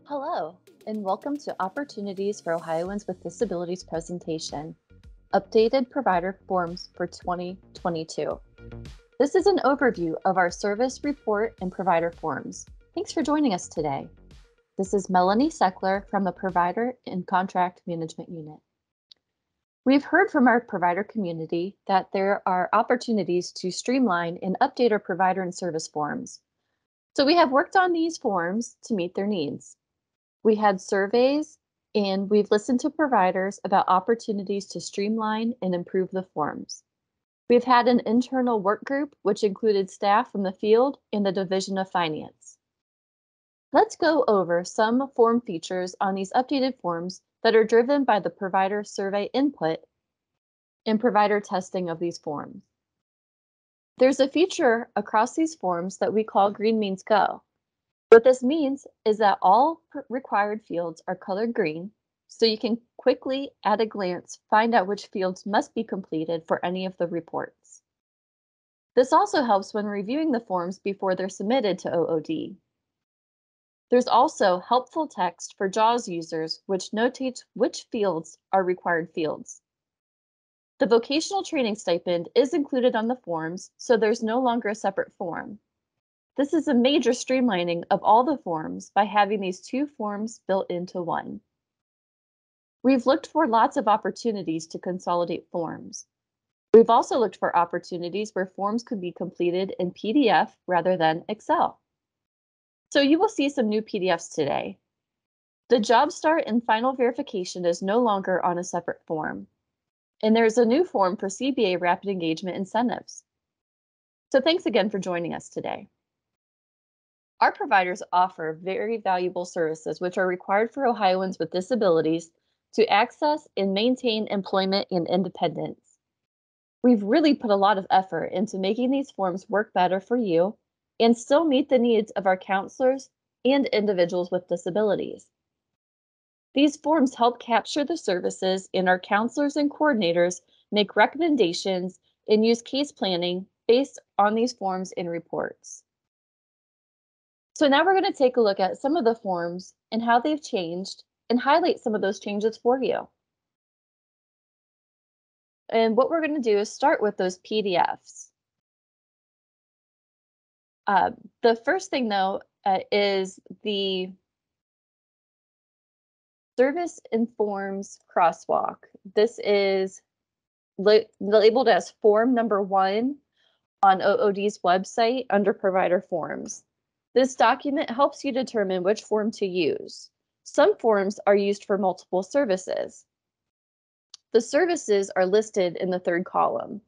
Hello, and welcome to Opportunities for Ohioans with Disabilities presentation, Updated Provider Forms for 2022. This is an overview of our service report and provider forms. Thanks for joining us today. This is Melanie Seckler from the Provider and Contract Management Unit. We've heard from our provider community that there are opportunities to streamline and update our provider and service forms. So we have worked on these forms to meet their needs. We had surveys and we've listened to providers about opportunities to streamline and improve the forms. We've had an internal work group, which included staff from the field and the Division of Finance. Let's go over some form features on these updated forms that are driven by the provider survey input and provider testing of these forms. There's a feature across these forms that we call Green Means Go. What this means is that all required fields are colored green, so you can quickly, at a glance, find out which fields must be completed for any of the reports. This also helps when reviewing the forms before they're submitted to OOD. There's also helpful text for JAWS users, which notates which fields are required fields. The vocational training stipend is included on the forms, so there's no longer a separate form. This is a major streamlining of all the forms by having these two forms built into one. We've looked for lots of opportunities to consolidate forms. We've also looked for opportunities where forms could be completed in PDF rather than Excel. So you will see some new PDFs today. The job start and final verification is no longer on a separate form. And there's a new form for CBA rapid engagement incentives. So thanks again for joining us today. Our providers offer very valuable services which are required for Ohioans with disabilities to access and maintain employment and independence. We've really put a lot of effort into making these forms work better for you and still meet the needs of our counselors and individuals with disabilities. These forms help capture the services, and our counselors and coordinators make recommendations and use case planning based on these forms and reports. So now we're going to take a look at some of the forms and how they've changed and highlight some of those changes for you. And what we're going to do is start with those PDFs. The first thing, though, is the Service Informs crosswalk. This is labeled as form number 1 on OOD's website under provider forms. This document helps you determine which form to use. Some forms are used for multiple services. The services are listed in the third column.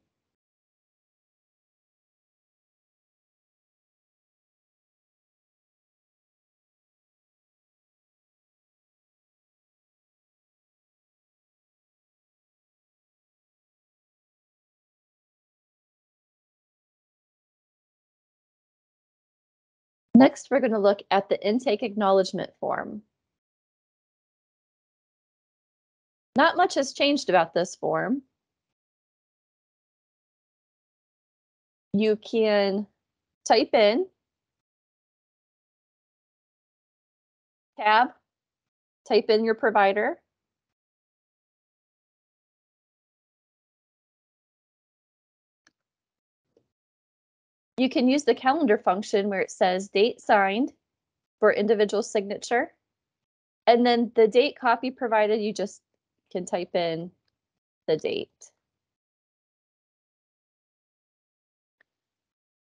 Next, we're going to look at the intake acknowledgement form. Not much has changed about this form. You can type in, tab, type in your provider. You can use the calendar function where it says date signed for individual signature. And then the date copy provided, you just can type in the date.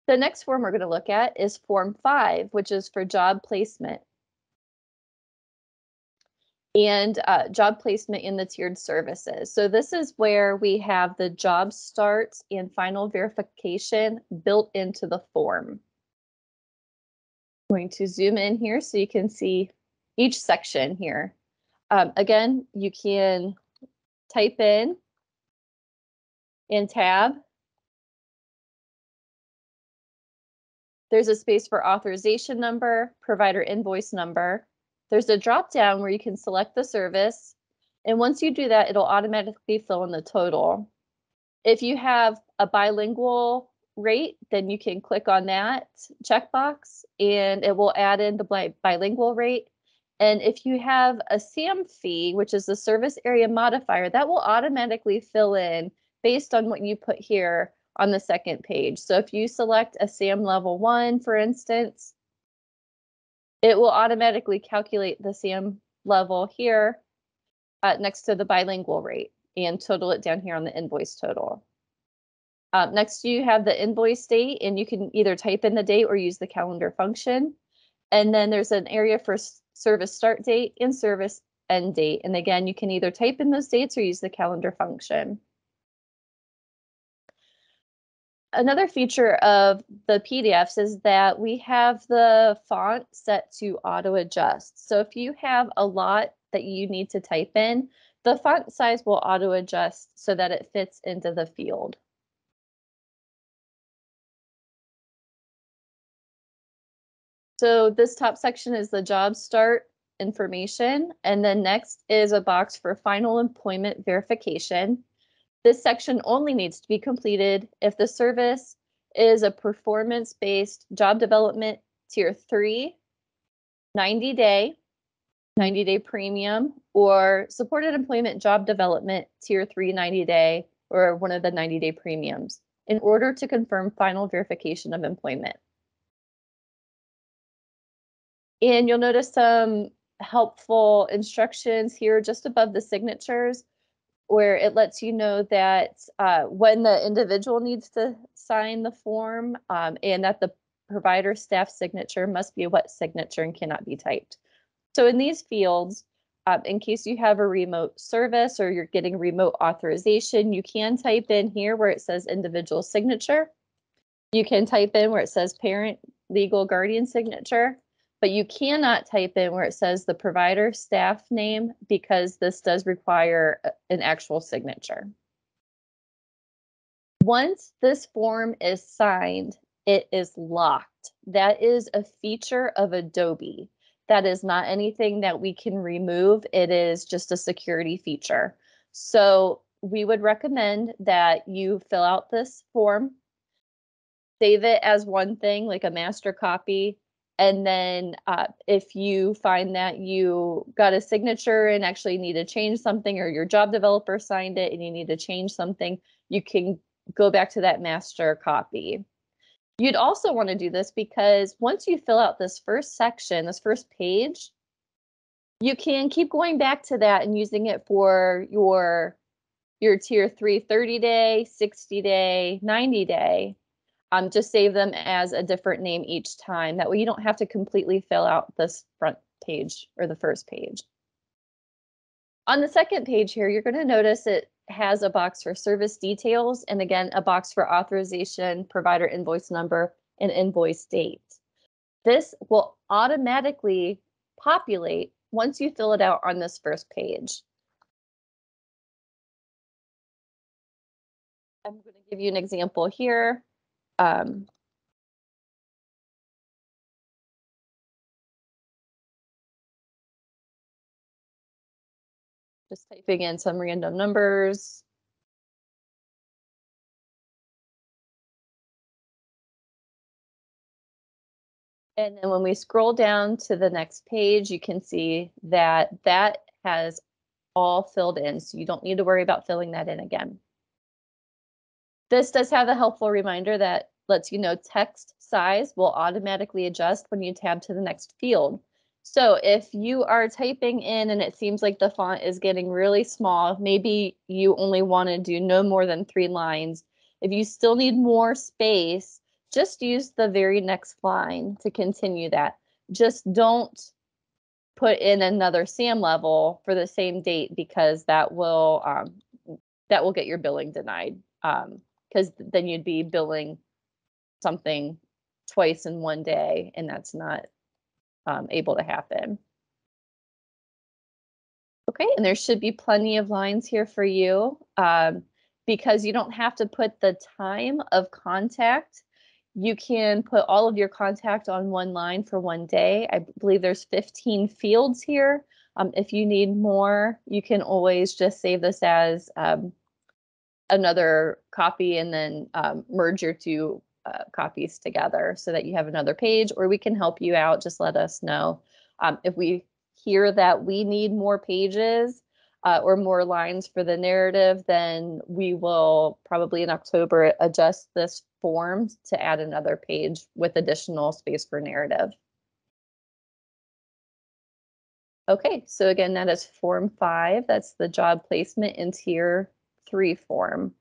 The next form we're going to look at is Form 5, which is for job placement and job placement in the tiered services. So this is where we have the job starts and final verification built into the form. I'm going to zoom in here so you can see each section here. Again, you can type in and tab. There's a space for authorization number, provider invoice number. There's a drop down where you can select the service. And once you do that, it'll automatically fill in the total. If you have a bilingual rate, then you can click on that checkbox and it will add in the bilingual rate. And if you have a SAM fee, which is the service area modifier, that will automatically fill in based on what you put here on the second page. So if you select a SAM level 1, for instance, it will automatically calculate the SAM level here next to the bilingual rate and total it down here on the invoice total. Next, you have the invoice date, and you can either type in the date or use the calendar function. And then there's an area for service start date and service end date. And again, you can either type in those dates or use the calendar function. Another feature of the PDFs is that we have the font set to auto adjust. So if you have a lot that you need to type in, the font size will auto adjust so that it fits into the field. So this top section is the job start information, and then next is a box for final employment verification. This section only needs to be completed if the service is a performance-based job development tier 3, 90-day premium, or supported employment job development tier 3, 90-day, or one of the 90-day premiums in order to confirm final verification of employment. And you'll notice some helpful instructions here just above the signatures where it lets you know that when the individual needs to sign the form and that the provider staff signature must be a wet signature and cannot be typed. So in these fields, in case you have a remote service or you're getting remote authorization, you can type in here where it says individual signature. You can type in where it says parent, legal, guardian signature, but you cannot type in where it says the provider staff name because this does require an actual signature. Once this form is signed, it is locked. That is a feature of Adobe. That is not anything that we can remove. It is just a security feature. So we would recommend that you fill out this form, save it as one thing, like a master copy. And then if you find that you got a signature and actually need to change something, or your job developer signed it and you need to change something, you can go back to that master copy. You'd also want to do this because once you fill out this first section, this first page, you can keep going back to that and using it for your tier 3 30-day, 60-day, 90-day. Just save them as a different name each time. That way you don't have to completely fill out this front page or the first page. On the second page here, you're going to notice it has a box for service details, and again, a box for authorization, provider invoice number, and invoice date. This will automatically populate once you fill it out on this first page. I'm going to give you an example here. Just typing in some random numbers. And then when we scroll down to the next page, you can see that that has all filled in. So you don't need to worry about filling that in again. This does have a helpful reminder that lets you know text size will automatically adjust when you tab to the next field. So if you are typing in and it seems like the font is getting really small, maybe you only want to do no more than 3 lines. If you still need more space, just use the very next line to continue that. Just don't put in another SAM level for the same date because that will get your billing denied. Because then you'd be billing something twice in one day, and that's not able to happen. Okay, and there should be plenty of lines here for you because you don't have to put the time of contact. You can put all of your contact on one line for one day. I believe there's 15 fields here. If you need more, you can always just save this as another copy and then merge your 2 copies together so that you have another page, or we can help you out. Just let us know. If we hear that we need more pages or more lines for the narrative, then we will probably in October adjust this form to add another page with additional space for narrative. Okay, so again, that is Form 5. That's the job placement in Tier 3 form.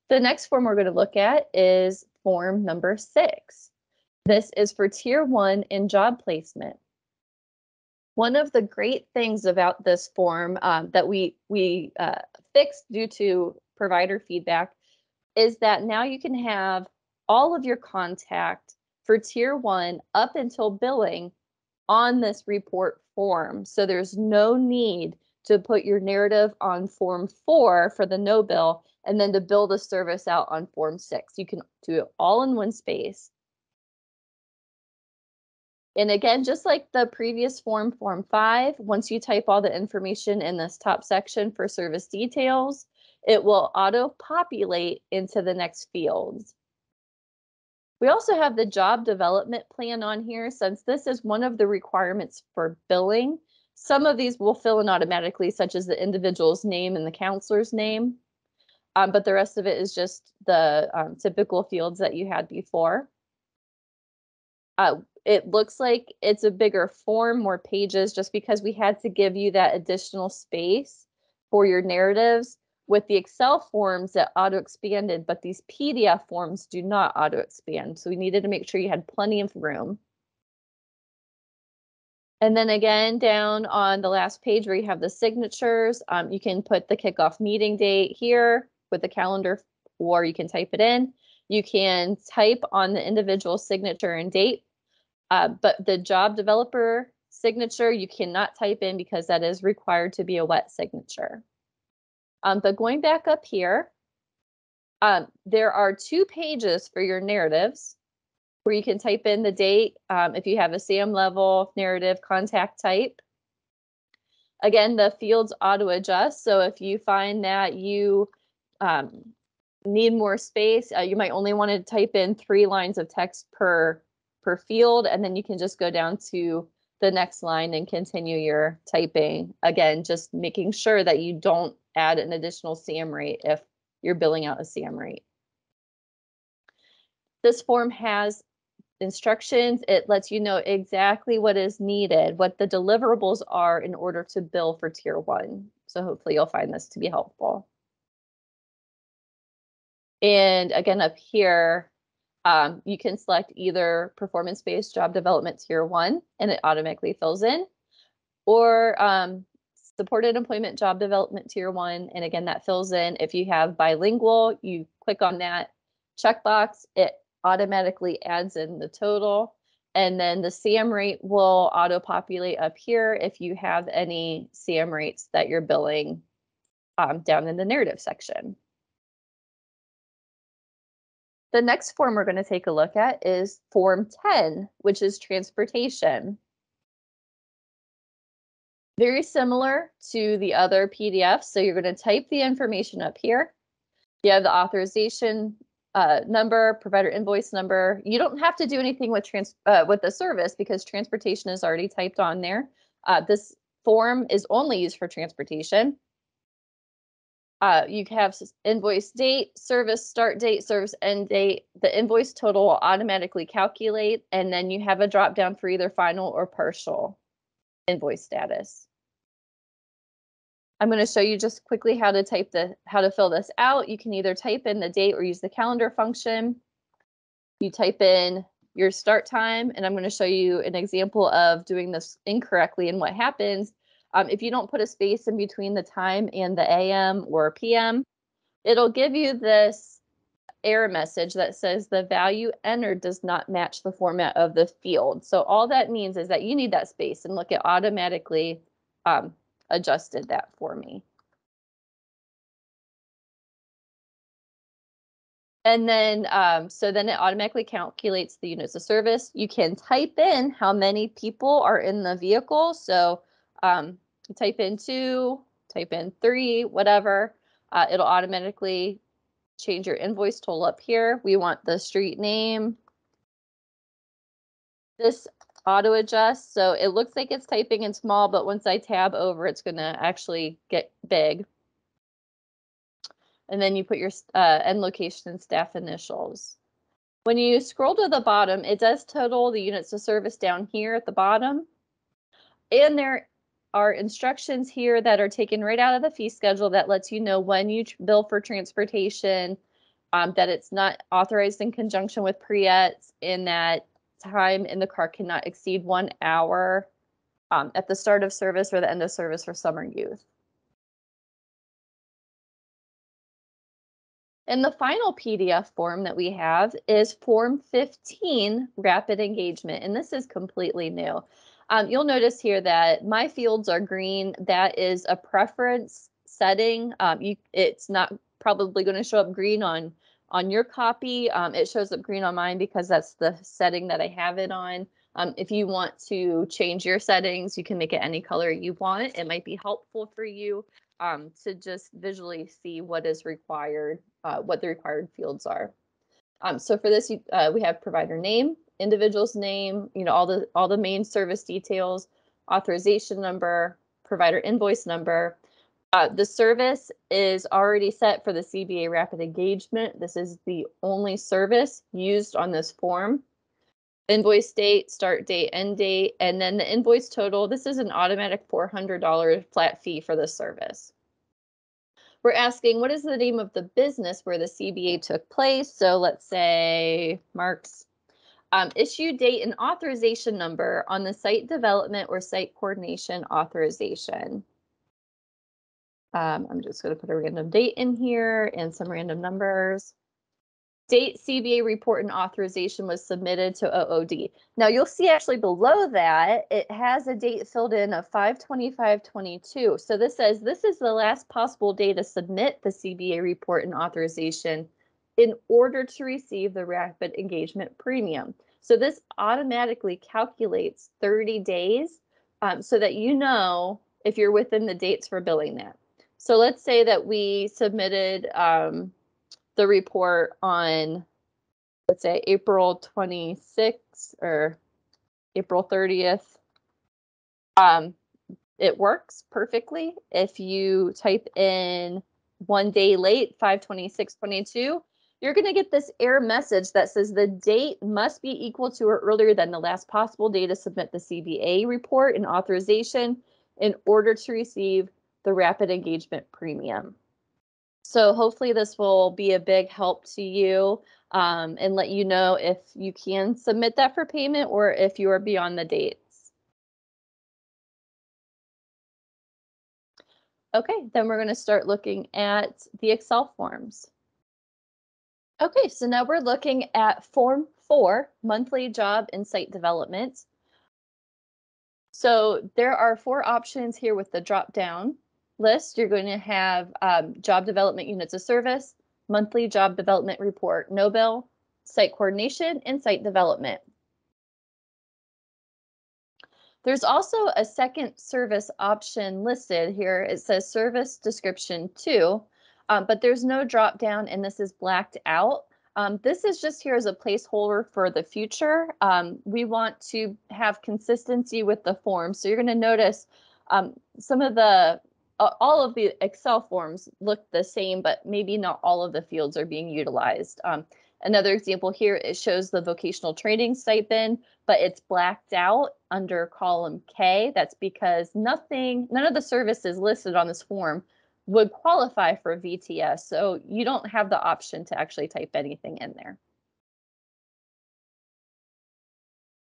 The next form we're going to look at is form number 6. This is for Tier 1 in job placement. One of the great things about this form that we fixed due to provider feedback is that now you can have all of your contact for Tier 1 up until billing on this report form. So there's no need to put your narrative on Form 4 for the no bill and then to bill the service out on Form 6. You can do it all in one space. And again, just like the previous form, Form 5, once you type all the information in this top section for service details, it will auto-populate into the next fields. We also have the job development plan on here. Since this is one of the requirements for billing, some of these will fill in automatically, such as the individual's name and the counselor's name. But the rest of it is just the typical fields that you had before. It looks like it's a bigger form, more pages, just because we had to give you that additional space for your narratives. With the Excel forms that auto-expanded, but these PDF forms do not auto-expand. So we needed to make sure you had plenty of room. And then again, down on the last page where you have the signatures, you can put the kickoff meeting date here with the calendar, or you can type it in. You can type on the individual signature and date, but the job developer signature, you cannot type in because that is required to be a wet signature. But going back up here, there are 2 pages for your narratives where you can type in the date if you have a SAM level, narrative, contact type. Again, the fields auto adjust. So if you find that you need more space, you might only want to type in 3 lines of text per field, and then you can just go down to the next line and continue your typing. Again, just making sure that you don't add an additional SAM rate if you're billing out a SAM rate. This form has instructions. It lets you know exactly what is needed, what the deliverables are in order to bill for Tier 1. So hopefully you'll find this to be helpful. And again, up here, you can select either performance-based job development Tier 1, and it automatically fills in, or supported employment job development Tier 1, and again, that fills in. If you have bilingual, you click on that checkbox, it automatically adds in the total, and then the SAM rate will auto-populate up here if you have any SAM rates that you're billing down in the narrative section. The next form we're going to take a look at is Form 10, which is transportation. Very similar to the other PDFs. So you're going to type the information up here. You have the authorization number, provider invoice number. You don't have to do anything with the service because transportation is already typed on there. This form is only used for transportation. You have invoice date, service start date, service end date. The invoice total will automatically calculate, and then you have a drop down for either final or partial invoice status. I'm going to show you just quickly how to fill this out. You can either type in the date or use the calendar function. You type in your start time, and I'm going to show you an example of doing this incorrectly and what happens. If you don't put a space in between the time and the AM or PM, it'll give you this error message that says the value entered does not match the format of the field. So all that means is that you need that space, and look, it automatically adjusted that for me. And then, so then it automatically calculates the units of service. You can type in how many people are in the vehicle. So type in 2, type in 3, whatever. It'll automatically change your invoice total up here. We want the street name. This auto adjust. So it looks like it's typing in small, but once I tab over, it's going to actually get big. And then you put your end location and staff initials. When you scroll to the bottom, it does total the units of service down here at the bottom. And there are instructions here that are taken right out of the fee schedule that lets you know when you bill for transportation, that it's not authorized in conjunction with Preeds, and that time in the car cannot exceed 1 hour at the start of service or the end of service for summer youth. And the final PDF form that we have is Form 15, Rapid Engagement, and this is completely new. You'll notice here that my fields are green. That is a preference setting. It's not probably going to show up green on your copy. It shows up green on mine because that's the setting that I have it on. If you want to change your settings, you can make it any color you want. It might be helpful for you to just visually see what is required, what the required fields are. So for this, we have provider name, individual's name, all the main service details, authorization number, provider invoice number. The service is already set for the CBA Rapid Engagement. This is the only service used on this form. Invoice date, start date, end date, and then the invoice total. This is an automatic $400 flat fee for this service. We're asking, what is the name of the business where the CBA took place? So let's say Mark's. Issue date and authorization number on the site development or site coordination authorization. I'm just going to put a random date in here and some random numbers. Date CBA report and authorization was submitted to OOD. Now you'll see actually below that, it has a date filled in of 5/25/22. So this says this is the last possible day to submit the CBA report and authorization in order to receive the rapid engagement premium. So this automatically calculates 30 days so that you know if you're within the dates for billing that. So let's say that we submitted the report on, let's say, April 26th or April 30th. It works perfectly. If you type in 1 day late, 5/26/22, you're going to get this error message that says the date must be equal to or earlier than the last possible day to submit the CBA report and authorization in order to receive the rapid engagement premium. So hopefully this will be a big help to you and let you know if you can submit that for payment or if you are beyond the dates. Okay, then we're going to start looking at the Excel forms. Okay, so now we're looking at Form 4, Monthly Job and Site Development. So there are 4 options here with the drop-down list. You're going to have job development units of service, monthly job development report, no bill, site coordination, and site development. There's also a second service option listed here. It says service description 2, but there's no drop down and this is blacked out. This is just here as a placeholder for the future. We want to have consistency with the form. So you're going to notice some of the, all of the Excel forms look the same, but maybe not all of the fields are being utilized. Another example here, it shows the vocational training stipend, but it's blacked out under column K. That's because none of the services listed on this form would qualify for VTS. So you don't have the option to actually type anything in there.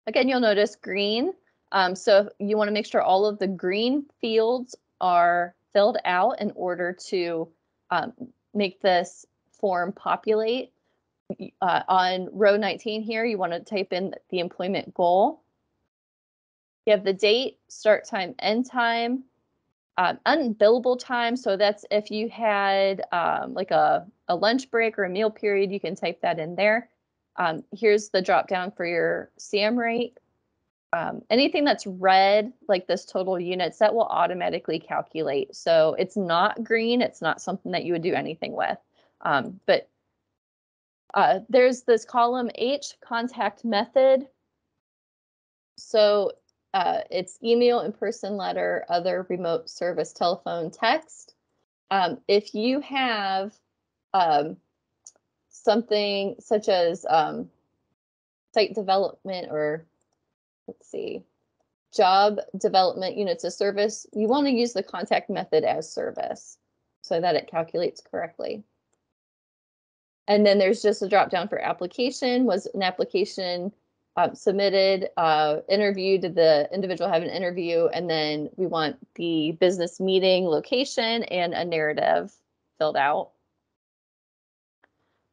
Again, you'll notice green. So you want to make sure all of the green fields are filled out in order to make this form populate. On row 19 here, you want to type in the employment goal. You have the date, start time, end time, unbillable time. So that's if you had like a lunch break or a meal period, you can type that in there. Here's the drop down for your SAM rate. Anything that's red, like this total units, that will automatically calculate. So it's not green. It's not something that you would do anything with. But there's this column H, contact method. So it's email, in-person letter, other remote service, telephone, text. If you have um, something such as site development or let's see, job development units of service, you want to use the contact method as service so that it calculates correctly. And then there's just a drop down for application. Was an application submitted, interview? Did the individual have an interview? And then we want the business meeting location and a narrative filled out.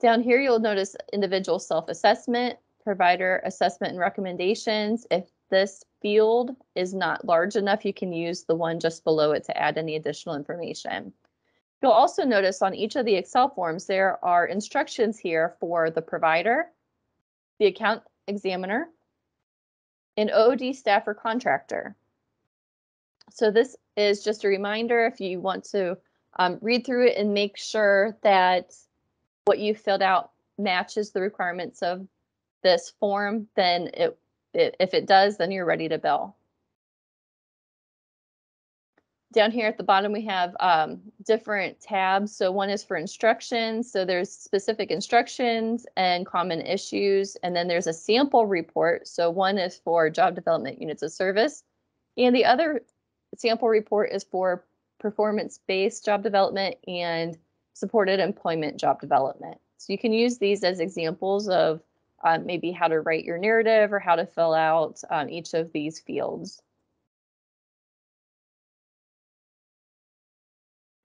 Down here, you'll notice individual self-assessment, provider assessment and recommendations. If this field is not large enough, you can use the one just below it to add any additional information. You'll also notice on each of the Excel forms, there are instructions here for the provider, the account examiner, and OOD staff or contractor. So this is just a reminder if you want to read through it and make sure that what you filled out matches the requirements of this form, then if it does, then you're ready to bill. Down here at the bottom, we have different tabs. So one is for instructions. So there's specific instructions and common issues. And then there's a sample report. So one is for job development units of service. And the other sample report is for performance-based job development and supported employment job development. So you can use these as examples of maybe how to write your narrative or how to fill out each of these fields.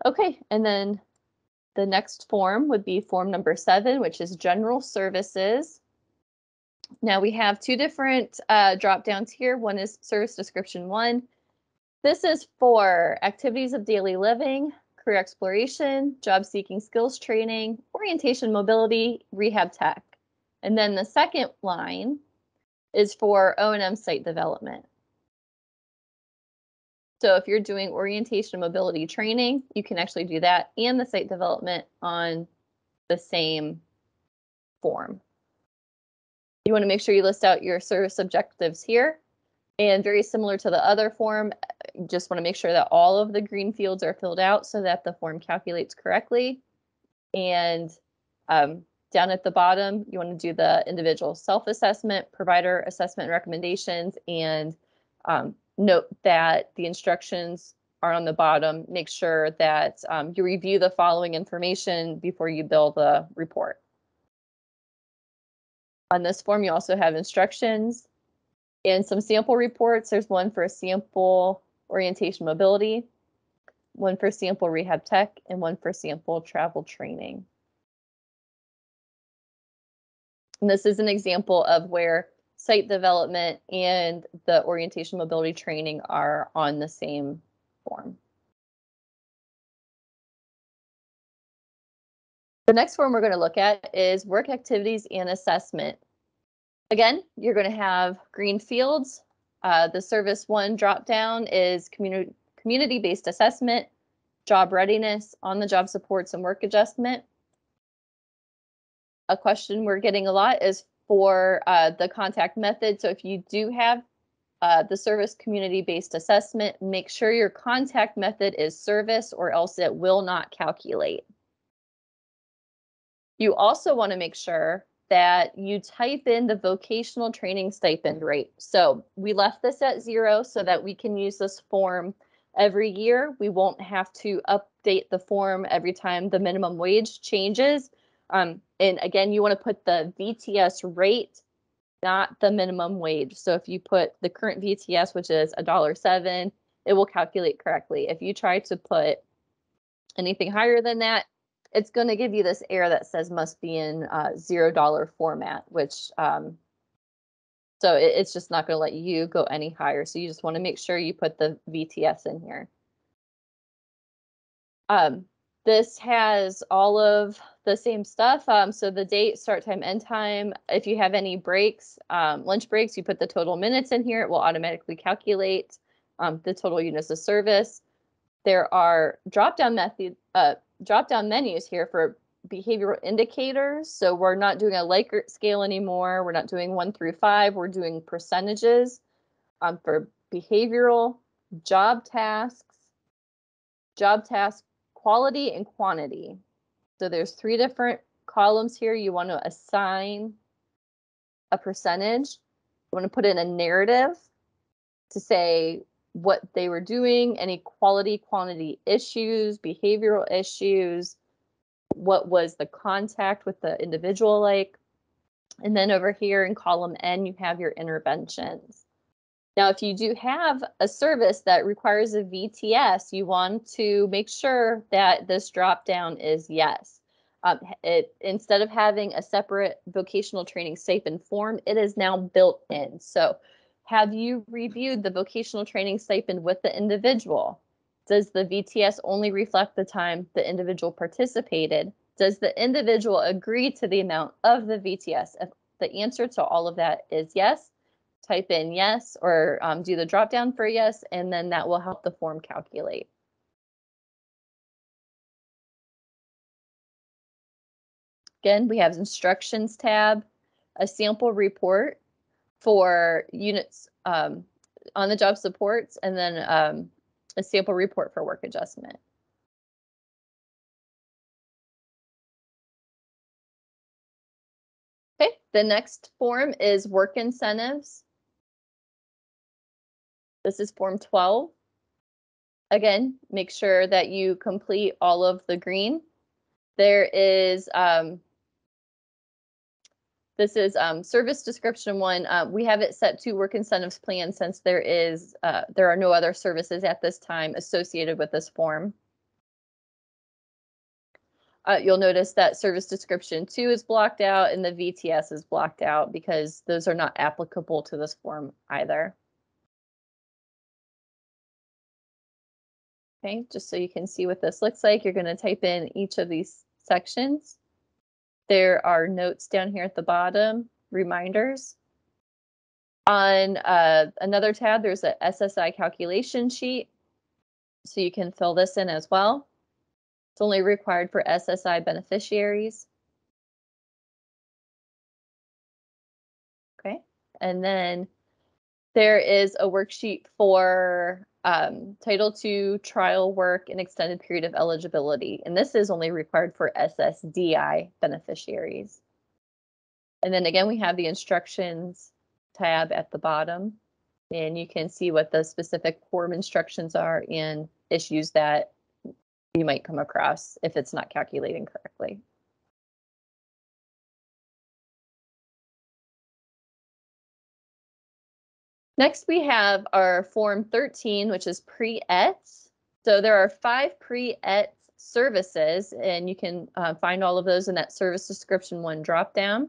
Okay, and then the next form would be form number 7, which is general services. Now we have two different drop downs here. One is service description 1. This is for activities of daily living, career exploration, job seeking skills training, orientation mobility, rehab tech. And then the second line is for O&M site development. So if you're doing orientation mobility training, you can actually do that and the site development on the same form. You want to make sure you list out your service objectives here. And very similar to the other form, you just want to make sure that all of the green fields are filled out so that the form calculates correctly. And down at the bottom, you want to do the individual self-assessment, provider assessment recommendations, and note that the instructions are on the bottom. Make sure that you review the following information before you bill the report. On this form, you also have instructions and some sample reports. There's one for sample orientation mobility, one for sample rehab tech, and one for sample travel training. And this is an example of where site development and the orientation mobility training are on the same form. The next form we're going to look at is work activities and assessment. Again, you're going to have green fields. The service 1 dropdown is community-based assessment, job readiness, on-the-job supports, and work adjustment. A question we're getting a lot is for the contact method. So if you do have the service community-based assessment, make sure your contact method is service or else it will not calculate. You also want to make sure that you type in the vocational training stipend rate. So we left this at 0 so that we can use this form every year. We won't have to update the form every time the minimum wage changes. And again, you want to put the VTS rate, not the minimum wage. So if you put the current VTS, which is $1.07, it will calculate correctly. If you try to put anything higher than that, it's going to give you this error that says must be in $0 format, which so it's just not going to let you go any higher. So you just want to make sure you put the VTS in here. This has all of the same stuff. So the date, start time, end time. If you have any breaks, lunch breaks, you put the total minutes in here. It will automatically calculate the total units of service. There are drop-down menus here for behavioral indicators. So we're not doing a Likert scale anymore. We're not doing 1 through 5. We're doing percentages. for behavioral, job task quality and quantity. So there's 3 different columns here. You want to assign a percentage. You want to put in a narrative to say what they were doing, any quality, quantity issues, behavioral issues, what was the contact with the individual like. And then over here in column N, you have your interventions. Now, if you do have a service that requires a VTS, you want to make sure that this dropdown is yes. Instead of having a separate vocational training stipend form, it is now built in. So have you reviewed the vocational training stipend with the individual? Does the VTS only reflect the time the individual participated? Does the individual agree to the amount of the VTS? If the answer to all of that is yes, type in yes or do the drop down for yes, and then that will help the form calculate. Again, we have instructions tab, a sample report for units on the job supports, and then a sample report for work adjustment. Okay, the next form is work incentives. This is form 12. Again, make sure that you complete all of the green. There is this is service description 1. We have it set to work incentives plan since there are no other services at this time associated with this form. You'll notice that service description 2 is blocked out and the VTS is blocked out because those are not applicable to this form either. Okay, just so you can see what this looks like, you're going to type in each of these sections. There are notes down here at the bottom, reminders. On another tab, there's a SSI calculation sheet, so you can fill this in as well. It's only required for SSI beneficiaries. Okay, and then there is a worksheet for Title II trial work and extended period of eligibility, and this is only required for SSDI beneficiaries. And then again, we have the instructions tab at the bottom, and you can see what the specific form instructions are and issues that you might come across if it's not calculating correctly. Next, we have our Form 13, which is pre-ETS. So there are 5 pre-ETS services, and you can find all of those in that service description 1 dropdown.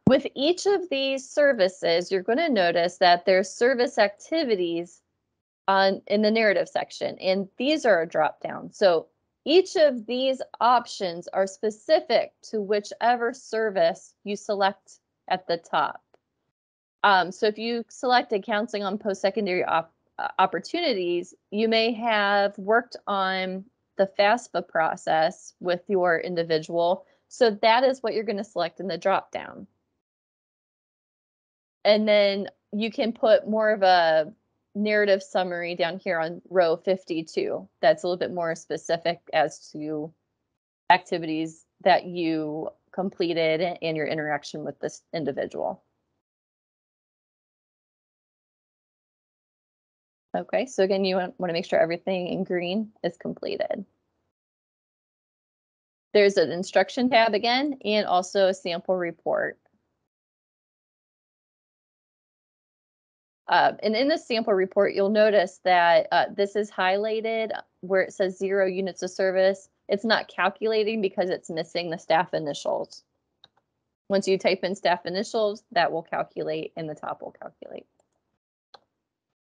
With each of these services, you're going to notice that there's service activities in the narrative section, and these are a dropdown. So each of these options are specific to whichever service you select at the top. So if you selected counseling on post-secondary opportunities, you may have worked on the FAFSA process with your individual. So that is what you're going to select in the dropdown. And then you can put more of a narrative summary down here on row 52. That's a little bit more specific as to activities that you completed and your interaction with this individual. Okay, so again, you want to make sure everything in green is completed. There's an instruction tab again, and also a sample report. And in the sample report, you'll notice that this is highlighted where it says 0 units of service. It's not calculating because it's missing the staff initials. Once you type in staff initials, that will calculate and the top will calculate.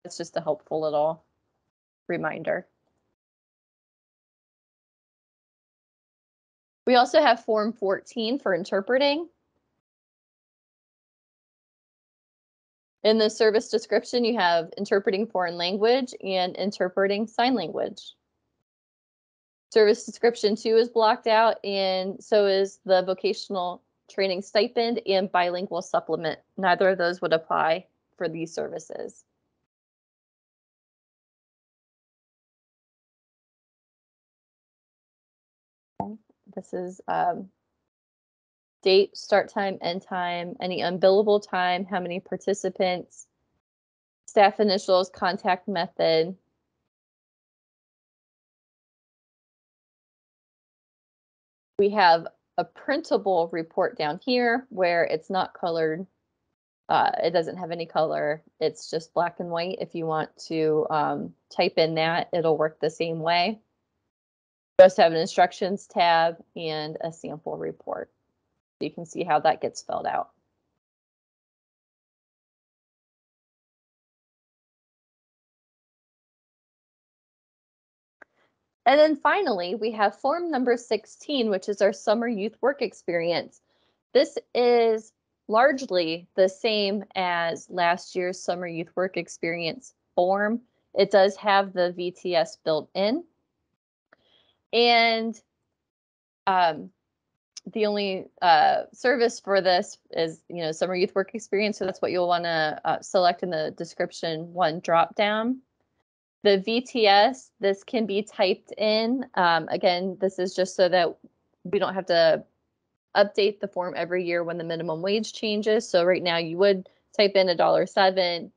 It's just a helpful little reminder. We also have Form 14 for interpreting. In the service description, you have interpreting foreign language and interpreting sign language. Service description 2 is blocked out, and so is the vocational training stipend and bilingual supplement. Neither of those would apply for these services. Okay. This is date, start time, end time, any unbillable time, how many participants, staff initials, contact method. We have a printable report down here where it's not colored. It doesn't have any color. It's just black and white. If you want to type in that, it'll work the same way. We also have an instructions tab and a sample report. So you can see how that gets filled out. And then finally, we have form number 16, which is our summer youth work experience. This is largely the same as last year's summer youth work experience form. It does have the VTS built in. And the only service for this is, summer youth work experience. So that's what you'll want to select in the description 1 dropdown. The VTS, this can be typed in. Again, this is just so that we don't have to update the form every year when the minimum wage changes. So right now you would type in $1.07.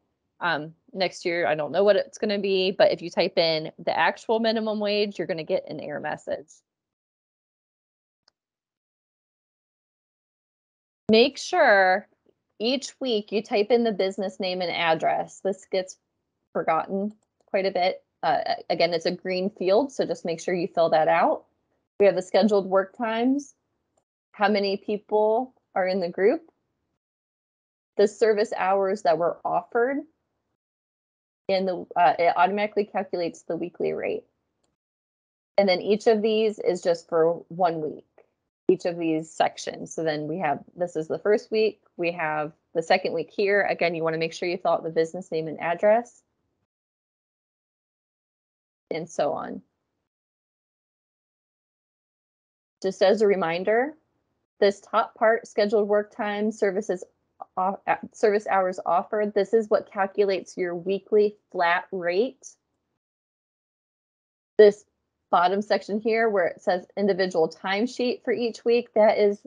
Next year, I don't know what it's going to be, but if you type in the actual minimum wage, you're going to get an error message. Make sure each week you type in the business name and address. This gets forgotten quite a bit. Again, it's a green field, so just make sure you fill that out. We have the scheduled work times, how many people are in the group, the service hours that were offered, and it automatically calculates the weekly rate. And then each of these is just for 1 week, each of these sections. So then we have, this is the first week, we have the second week here. Again, you want to make sure you fill out the business name and address, and so on. Just as a reminder, this top part, scheduled work time, service hours offered, this is what calculates your weekly flat rate. This bottom section here where it says individual timesheet for each week, that is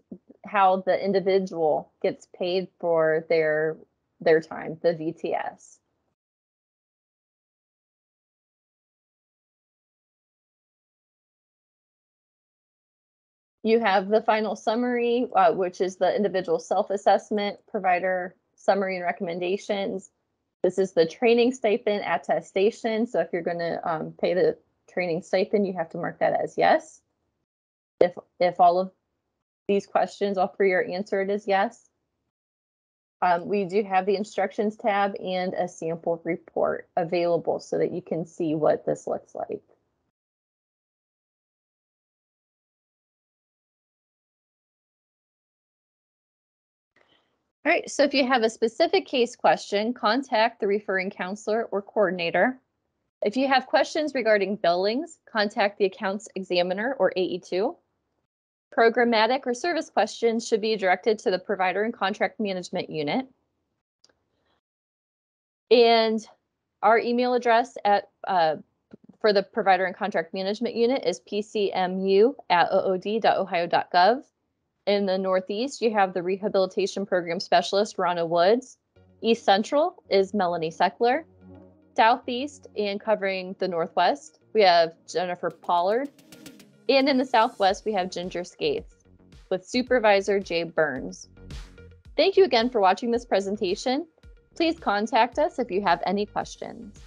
how the individual gets paid for their time, the VTS. You have the final summary, which is the individual self-assessment, provider summary and recommendations. This is the training stipend attestation. So if you're going to pay the training stipend, you have to mark that as yes. If all of these questions, all 3 are answered as yes. We do have the instructions tab and a sample report available so that you can see what this looks like. All right, so if you have a specific case question, contact the referring counselor or coordinator. If you have questions regarding billings, contact the accounts examiner or AE2. Programmatic or service questions should be directed to the provider and contract management unit. And our email address for the provider and contract management unit is pcmu@ood.ohio.gov. In the Northeast, you have the Rehabilitation Program Specialist, Rana Woods. East Central is Melanie Seckler. Southeast and covering the Northwest, we have Jennifer Pollard. And in the Southwest, we have Ginger Skates with Supervisor Jay Burns. Thank you again for watching this presentation. Please contact us if you have any questions.